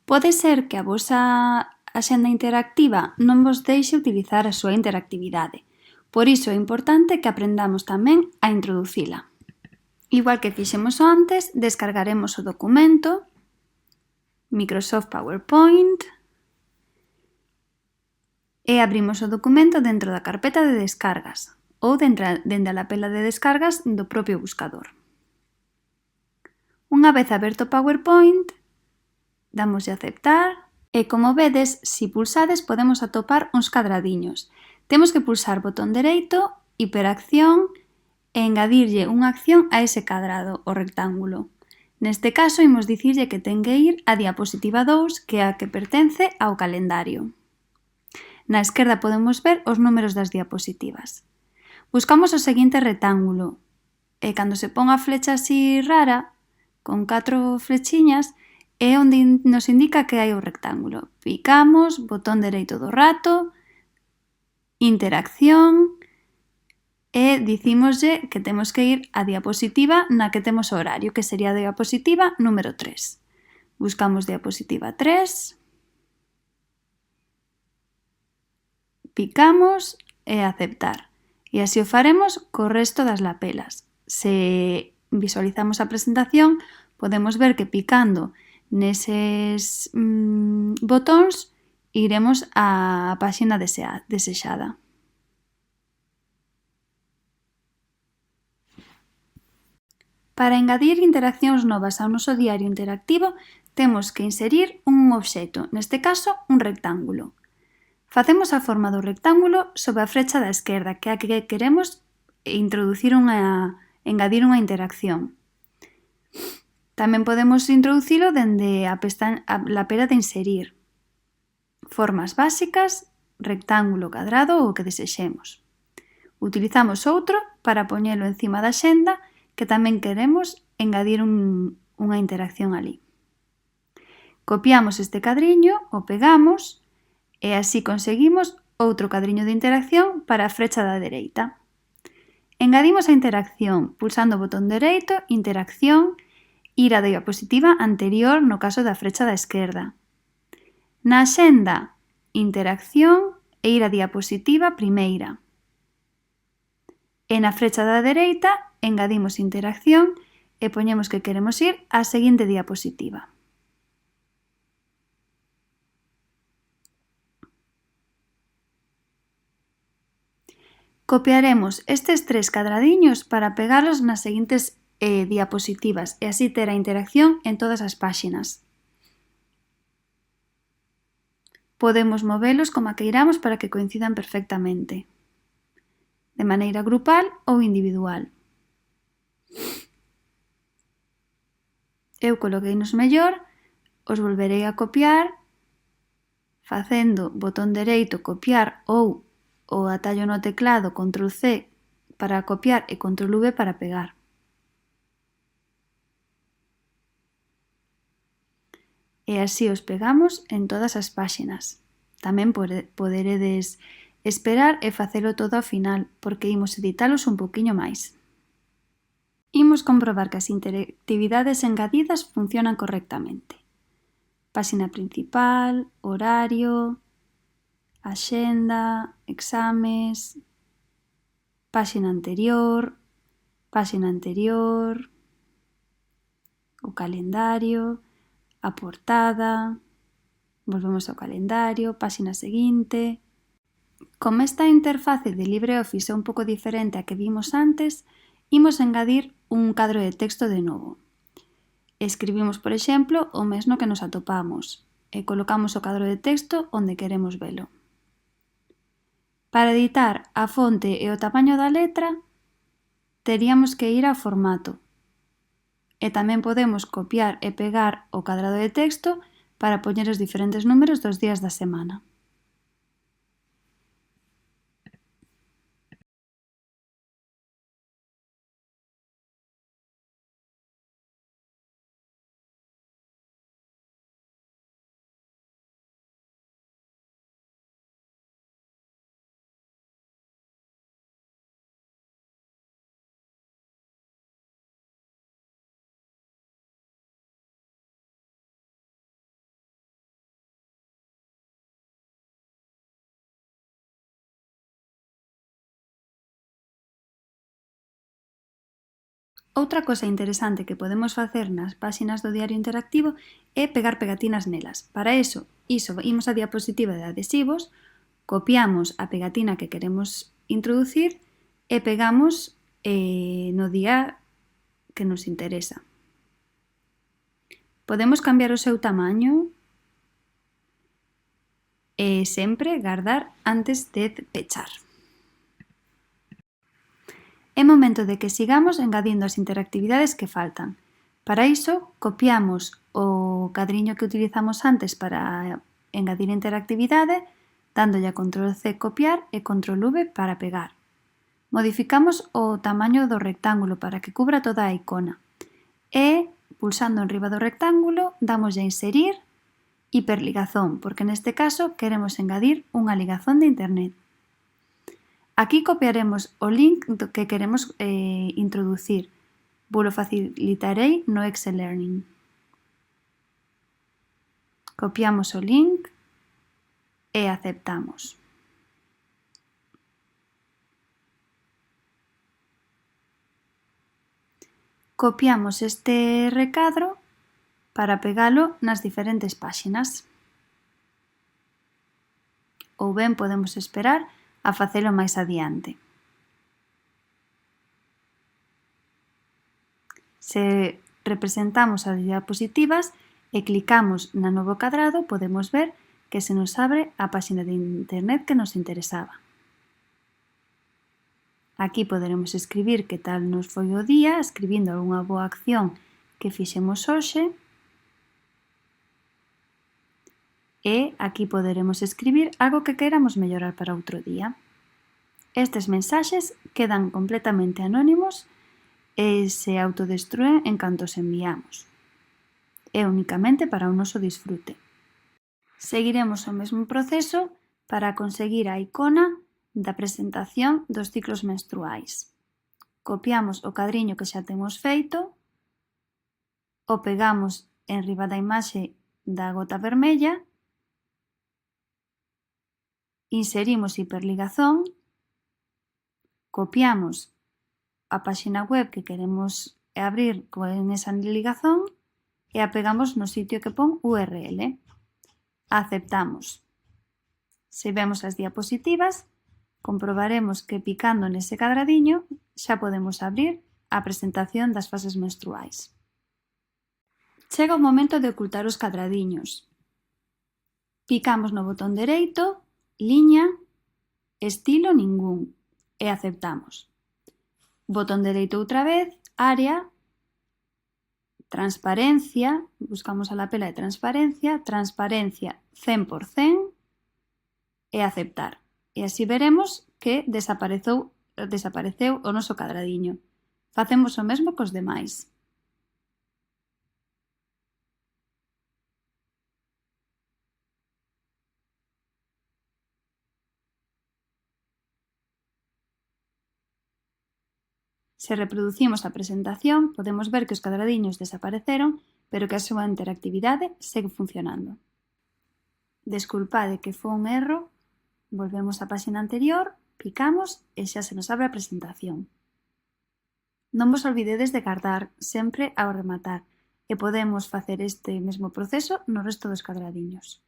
Pode ser que a vosa axenda interactiva non vos deixe utilizar a súa interactividade. Por iso é importante que aprendamos tamén a introducila. Igual que fixemos antes, descargaremos o documento Microsoft PowerPoint e abrimos o documento dentro da carpeta de descargas ou dende a lapela de descargas do propio buscador. Unha vez aberto o PowerPoint, damos a aceptar e, como vedes, se pulsades podemos atopar uns cadradiños. Temos que pulsar botón dereito, hiperacción e engadirlle unha acción a ese cadrado, o rectángulo. Neste caso, imos dicirlle que ten que ir a diapositiva 2, que é a que pertence ao calendario. Na esquerda podemos ver os números das diapositivas. Buscamos o seguinte rectángulo e cando se pon a flecha así rara, con 4 flechiñas, é onde nos indica que hai o rectángulo. Picamos, botón dereito do rato, interacción e dicímoslle que temos que ir á diapositiva na que temos o horario, que sería a diapositiva número 3. Buscamos diapositiva 3, picamos e aceptar. E así o faremos co resto das lapelas. Se visualizamos a presentación, podemos ver que picando neses botóns iremos á páxina desexada. Para engadir interaccións novas ao noso diario interactivo, temos que inserir un obxecto, neste caso un rectángulo. Facemos a forma do rectángulo sobre a frecha da esquerda, que é a que queremos engadir unha interacción. Tamén podemos introducilo dende a lapela de inserir. Formas básicas, rectángulo, cadrado ou o que desexemos. Utilizamos outro para poñelo encima da axenda que tamén queremos engadir unha interacción ali. Copiamos este cadriño, o pegamos e así conseguimos outro cadriño de interacción para a frecha da dereita. Engadimos a interacción pulsando o botón dereito, interacción, ir á diapositiva anterior no caso da frecha da esquerda. Na axenda, interacción e ir á diapositiva primeira. E na frecha da dereita, engadimos interacción e poñemos que queremos ir á seguinte diapositiva. Copiaremos estes 3 cadradiños para pegarlos nas seguintes diapositivas e así ter a interacción en todas as páxinas. Podemos movelos como queiramos para que coincidan perfectamente, de maneira grupal ou individual. Eu coloqueinos mellor, os volverei a copiar facendo botón dereito copiar ou o atallo no teclado Ctrl+C para copiar e Ctrl+V para pegar. E así os pegamos en todas as páxinas. Tamén poderedes esperar e facelo todo ao final, porque imos editalos un poquinho máis. Imos comprobar que as interactividades engadidas funcionan correctamente. Páxina principal, horario, axenda, exames, páxina anterior, o calendario, a portada, volvemos ao calendario, páxina seguinte. Como esta interface de LibreOffice é un pouco diferente a que vimos antes, imos engadir un cadro de texto de novo. Escribimos, por exemplo, o mes no que nos atopamos e colocamos o cadro de texto onde queremos velo. Para editar a fonte e o tamaño da letra, teríamos que ir ao formato. E tamén podemos copiar e pegar o cadrado de texto para poñer os diferentes números dos días da semana. Outra cosa interesante que podemos facer nas páxinas do diario interactivo é pegar pegatinas nelas. Para iso, imos á diapositiva de adhesivos, copiamos a pegatina que queremos introducir e pegamos no día que nos interesa. Podemos cambiar o seu tamaño e sempre guardar antes de pechar. É momento de que sigamos engadindo as interactividades que faltan. Para iso, copiamos o cadriño que utilizamos antes para engadir interactividade, dándolle a Ctrl+C copiar e Ctrl+V para pegar. Modificamos o tamaño do rectángulo para que cubra toda a icona e, pulsando enriba do rectángulo, damos a inserir hiperligazón, porque neste caso queremos engadir unha ligazón de internet. Aquí copiaremos o link que queremos introducir. Vos facilitarei no Excel Learning. Copiamos o link e aceptamos. Copiamos este recadro para pegalo nas diferentes páxinas. Ou ben podemos esperar a facelo máis adiante. Se representamos as diapositivas e clicamos no novo cadrado, podemos ver que se nos abre a páxina de internet que nos interesaba. Aquí poderemos escribir que tal nos foi o día, escribindo algunha boa acción que fixemos hoxe. E aquí poderemos escribir algo que queramos mellorar para outro día. Estes mensaxes quedan completamente anónimos e se autodestrúen en canto os enviamos. É únicamente para o noso disfrute. Seguiremos o mesmo proceso para conseguir a icona da presentación dos ciclos menstruais. Copiamos o cadriño que xa temos feito, o pegamos enriba da imaxe da gota vermella, inserimos hiperligazón, copiamos a páxina web que queremos abrir con esa ligazón e a pegamos no sitio que pon URL. Aceptamos. Se vemos as diapositivas, comprobaremos que picando nese cadradiño xa podemos abrir a presentación das fases menstruais. Chega o momento de ocultar os cadradiños. Picamos no botón dereito, liña, estilo ningún e aceptamos. Botón dereito outra vez, área, transparencia, buscamos a lapela de transparencia, transparencia 100% e aceptar. E así veremos que desapareceu o noso cadradiño. Facemos o mesmo cos demais. Se reproducimos a presentación, podemos ver que os cadradiños desapareceron, pero que a súa interactividade segue funcionando. Desculpade que foi un erro, volvemos á páxina anterior, picamos e xa se nos abre a presentación. Non vos olvidedes de guardar sempre ao rematar e podemos facer este mesmo proceso no resto dos cadradiños.